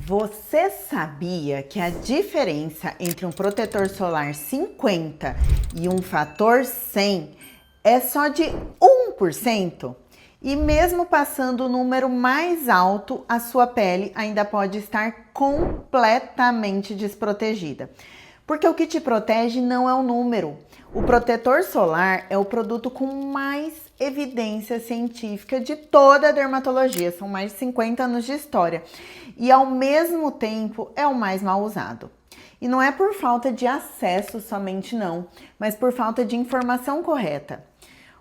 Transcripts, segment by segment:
Você sabia que a diferença entre um protetor solar 50 e um fator 100 é só de 1%? E mesmo passando o número mais alto, a sua pele ainda pode estar completamente desprotegida. Porque o que te protege não é o número. O protetor solar é o produto com mais evidência científica de toda a dermatologia. São mais de 50 anos de história. E ao mesmo tempo é o mais mal usado. E não é por falta de acesso somente não, mas por falta de informação correta.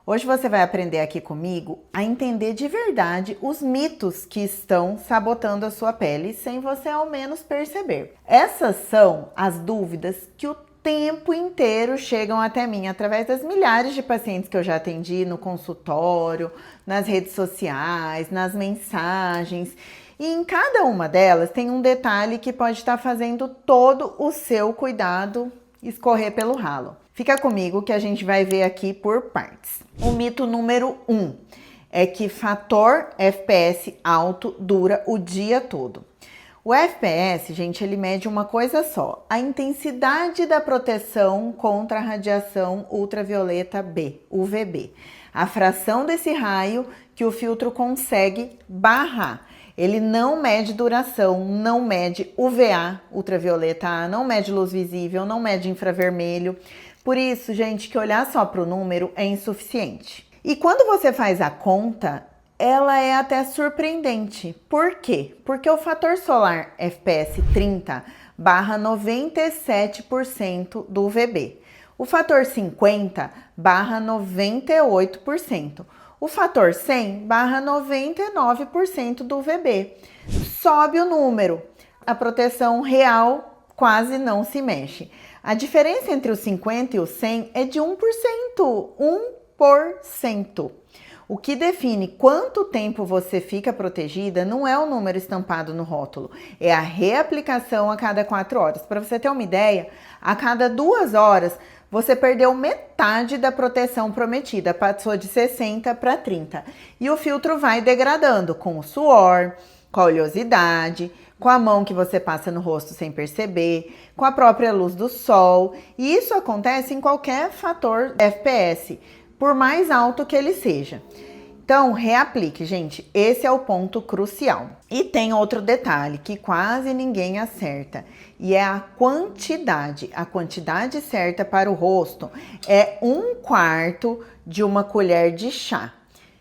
Hoje você vai aprender aqui comigo a entender de verdade os mitos que estão sabotando a sua pele sem você ao menos perceber. Essas são as dúvidas que o tempo inteiro chegam até mim através das milhares de pacientes que eu já atendi no consultório, nas redes sociais, nas mensagens. E em cada uma delas tem um detalhe que pode estar fazendo todo o seu cuidado escorrer pelo ralo. Fica comigo que a gente vai ver aqui por partes. O mito número 1 é que fator FPS alto dura o dia todo. O FPS, gente, ele mede uma coisa só, a intensidade da proteção contra a radiação ultravioleta B, UVB. A fração desse raio que o filtro consegue barrar. Ele não mede duração, não mede UVA, ultravioleta A, não mede luz visível, não mede infravermelho. Por isso, gente, que olhar só para o número é insuficiente. E quando você faz a conta, ela é até surpreendente. Por quê? Porque o fator solar FPS 30 barra 97% do UVB. O fator 50 barra 98%. O fator 100 barra 99% do UVB. Sobe o número. A proteção real quase não se mexe. A diferença entre o 50 e o 100 é de 1%. 1%. O que define quanto tempo você fica protegida não é o número estampado no rótulo, é a reaplicação a cada 4 horas. Para você ter uma ideia, a cada 2 horas você perdeu metade da proteção prometida, passou de 60 para 30. E o filtro vai degradando com o suor, com a oleosidade, com a mão que você passa no rosto sem perceber, com a própria luz do sol. E isso acontece em qualquer fator FPS, por mais alto que ele seja. Então, reaplique, gente. Esse é o ponto crucial. E tem outro detalhe que quase ninguém acerta, e é a quantidade. A quantidade certa para o rosto é 1/4 de uma colher de chá.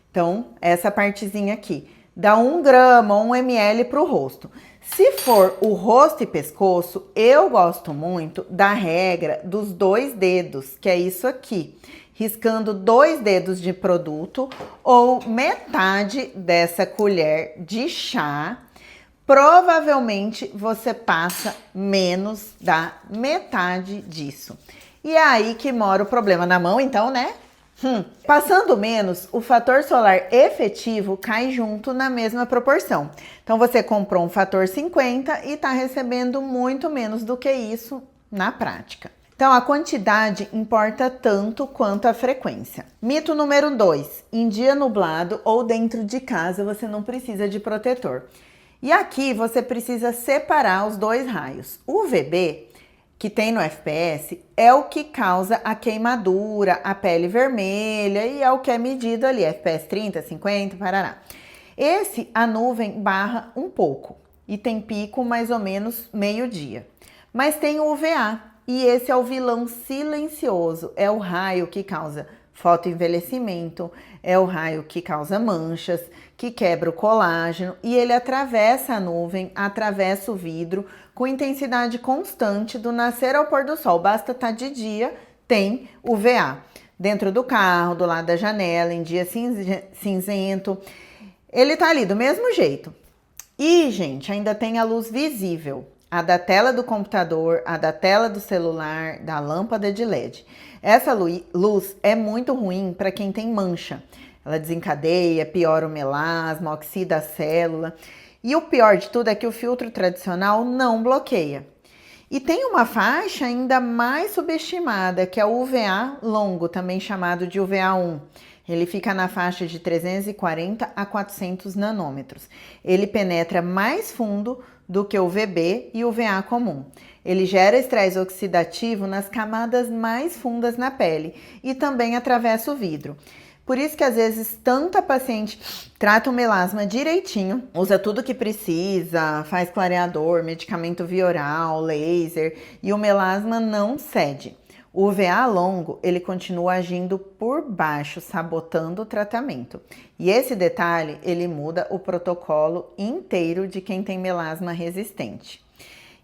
Então, essa partezinha aqui dá 1 grama, 1 ml para o rosto. Se for o rosto e pescoço, eu gosto muito da regra dos 2 dedos, que é isso aqui. Riscando 2 dedos de produto ou metade dessa colher de chá, provavelmente você passa menos da metade disso. E é aí que mora o problema na mão, então, né? Passando menos, o fator solar efetivo cai junto na mesma proporção. Então, você comprou um fator 50 e está recebendo muito menos do que isso na prática. Então, a quantidade importa tanto quanto a frequência. Mito número 2. Em dia nublado ou dentro de casa, você não precisa de protetor. E aqui você precisa separar os 2 raios. O UVB, que tem no FPS, é o que causa a queimadura, a pele vermelha e é o que é medido ali, FPS 30, 50, parará. Esse, a nuvem barra um pouco e tem pico mais ou menos meio-dia. Mas tem o UVA. E esse é o vilão silencioso, é o raio que causa fotoenvelhecimento, é o raio que causa manchas, que quebra o colágeno e ele atravessa a nuvem, atravessa o vidro com intensidade constante do nascer ao pôr do sol. Basta estar de dia, tem UVA. Dentro do carro, do lado da janela, em dia cinzento, ele tá ali do mesmo jeito. E, gente, ainda tem a luz visível. A da tela do computador, a da tela do celular, da lâmpada de LED. Essa luz é muito ruim para quem tem mancha. Ela desencadeia, piora o melasma, oxida a célula. E o pior de tudo é que o filtro tradicional não bloqueia. E tem uma faixa ainda mais subestimada, que é o UVA longo, também chamado de UVA1. Ele fica na faixa de 340 a 400 nanômetros. Ele penetra mais fundo do que o VB e o VA comum. Ele gera estresse oxidativo nas camadas mais fundas na pele e também atravessa o vidro. Por isso que às vezes tanta paciente trata o melasma direitinho, usa tudo que precisa, faz clareador, medicamento via oral, laser, e o melasma não cede. O UVA longo, ele continua agindo por baixo, sabotando o tratamento. E esse detalhe, ele muda o protocolo inteiro de quem tem melasma resistente.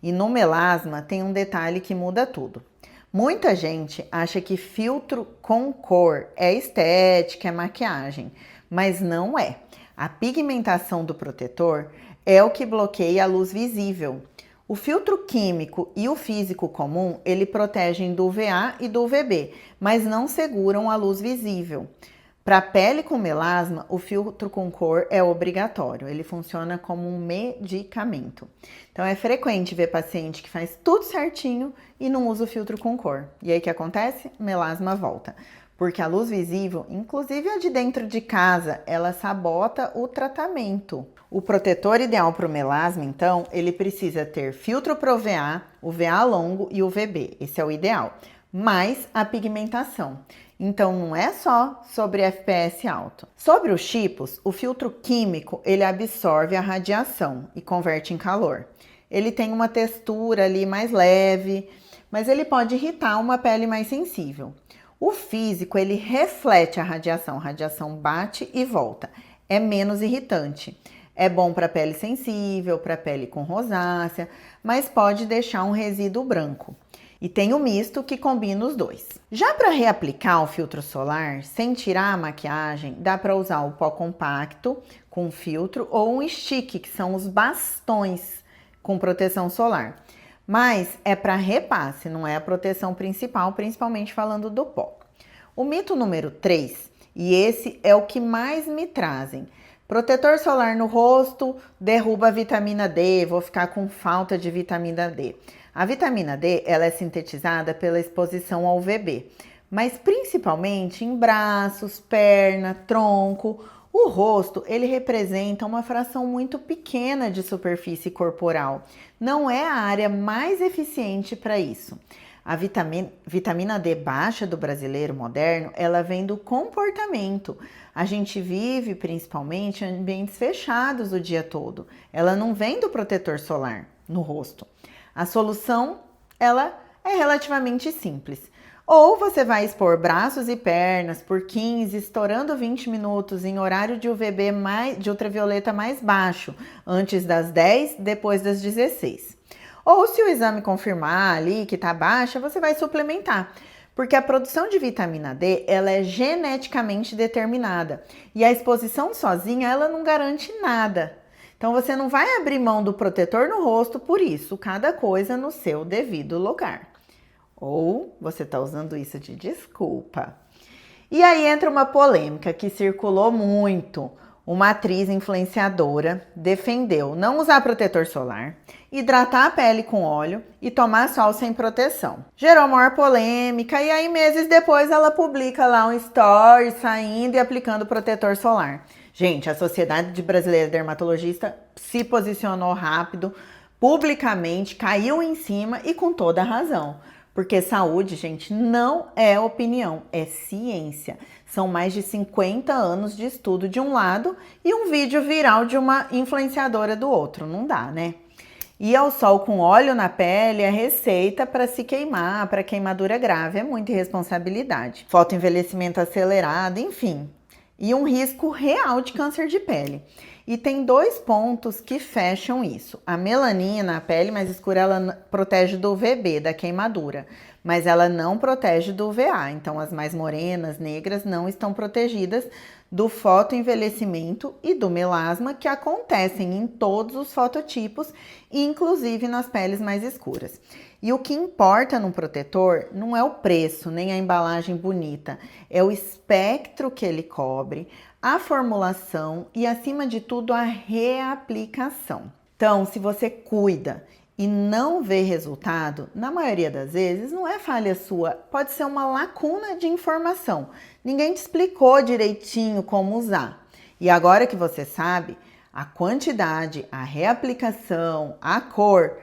E no melasma tem um detalhe que muda tudo. Muita gente acha que filtro com cor é estética, é maquiagem, mas não é. A pigmentação do protetor é o que bloqueia a luz visível. O filtro químico e o físico comum, ele protegem do UVA e do UVB, mas não seguram a luz visível. Para pele com melasma, o filtro com cor é obrigatório, ele funciona como um medicamento. Então é frequente ver paciente que faz tudo certinho e não usa o filtro com cor. E aí o que acontece? Melasma volta. Porque a luz visível, inclusive a de dentro de casa, ela sabota o tratamento. O protetor ideal para o melasma, então, ele precisa ter filtro para o VA longo e o VB. Esse é o ideal. Mais a pigmentação. Então, não é só sobre FPS alto. Sobre os chipos, o filtro químico, ele absorve a radiação e converte em calor. Ele tem uma textura ali mais leve, mas ele pode irritar uma pele mais sensível. O físico, ele reflete a radiação bate e volta. É menos irritante. É bom para pele sensível, para pele com rosácea, mas pode deixar um resíduo branco. E tem o misto que combina os dois. Já para reaplicar o filtro solar, sem tirar a maquiagem, dá para usar o pó compacto com filtro ou um stick, que são os bastões com proteção solar. Mas é para repasse, não é a proteção principal, principalmente falando do pó. O mito número 3, e esse é o que mais me trazem. Protetor solar no rosto derruba a vitamina D, vou ficar com falta de vitamina D. A vitamina D, ela é sintetizada pela exposição ao UVB, mas principalmente em braços, perna, tronco. O rosto, ele representa uma fração muito pequena de superfície corporal. Não é a área mais eficiente para isso. A vitamina D baixa do brasileiro moderno, ela vem do comportamento. A gente vive principalmente em ambientes fechados o dia todo. Ela não vem do protetor solar no rosto. A solução, ela é relativamente simples. Ou você vai expor braços e pernas por 15, estourando 20 minutos em horário de UVB de ultravioleta mais baixo, antes das 10, depois das 16. Ou se o exame confirmar ali que tá baixa, você vai suplementar. Porque a produção de vitamina D, ela é geneticamente determinada. E a exposição sozinha, ela não garante nada. Então, você não vai abrir mão do protetor no rosto por isso, cada coisa no seu devido lugar. Ou você está usando isso de desculpa. E aí entra uma polêmica que circulou muito. Uma atriz influenciadora defendeu não usar protetor solar, hidratar a pele com óleo e tomar sol sem proteção. Gerou maior polêmica e aí meses depois ela publica lá um story saindo e aplicando protetor solar. Gente, a Sociedade Brasileira de Dermatologista se posicionou rápido, publicamente, caiu em cima e com toda a razão. Porque saúde, gente, não é opinião, é ciência. São mais de 50 anos de estudo de um lado e um vídeo viral de uma influenciadora do outro. Não dá, né? Ir ao sol com óleo na pele é receita para se queimar, para queimadura grave. É muita irresponsabilidade. Fotoenvelhecimento acelerado, enfim. E um risco real de câncer de pele. E tem 2 pontos que fecham isso. A melanina, a pele mais escura, ela protege do UVB, da queimadura, mas ela não protege do UVA. Então, as mais morenas, negras, não estão protegidas do fotoenvelhecimento e do melasma que acontecem em todos os fototipos, inclusive nas peles mais escuras. E o que importa no protetor não é o preço, nem a embalagem bonita, é o espectro que ele cobre, a formulação e, acima de tudo, a reaplicação. Então, se você cuida e não vê resultado, na maioria das vezes não é falha sua, pode ser uma lacuna de informação. Ninguém te explicou direitinho como usar. E agora que você sabe, a quantidade, a reaplicação, a cor,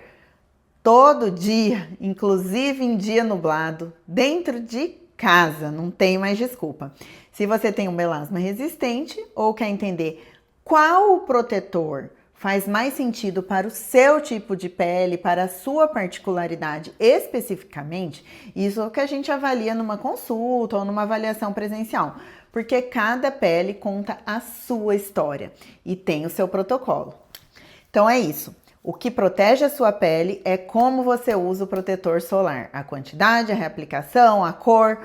todo dia, inclusive em dia nublado, dentro de casa, não tem mais desculpa. Se você tem um melasma resistente ou quer entender qual o protetor faz mais sentido para o seu tipo de pele, para a sua particularidade especificamente, isso é o que a gente avalia numa consulta ou numa avaliação presencial, porque cada pele conta a sua história e tem o seu protocolo. Então é isso. O que protege a sua pele é como você usa o protetor solar. A quantidade, a reaplicação, a cor,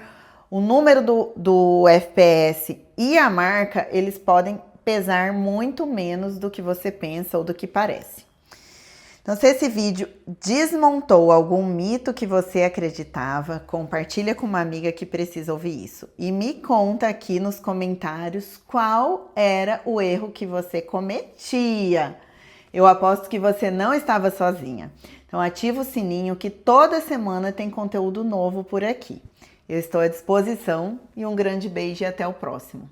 o número do FPS e a marca, eles podem pesar muito menos do que você pensa ou do que parece. Então, se esse vídeo desmontou algum mito que você acreditava, compartilha com uma amiga que precisa ouvir isso. E me conta aqui nos comentários qual era o erro que você cometia. Eu aposto que você não estava sozinha. Então ativa o sininho que toda semana tem conteúdo novo por aqui. Eu estou à disposição e um grande beijo e até o próximo.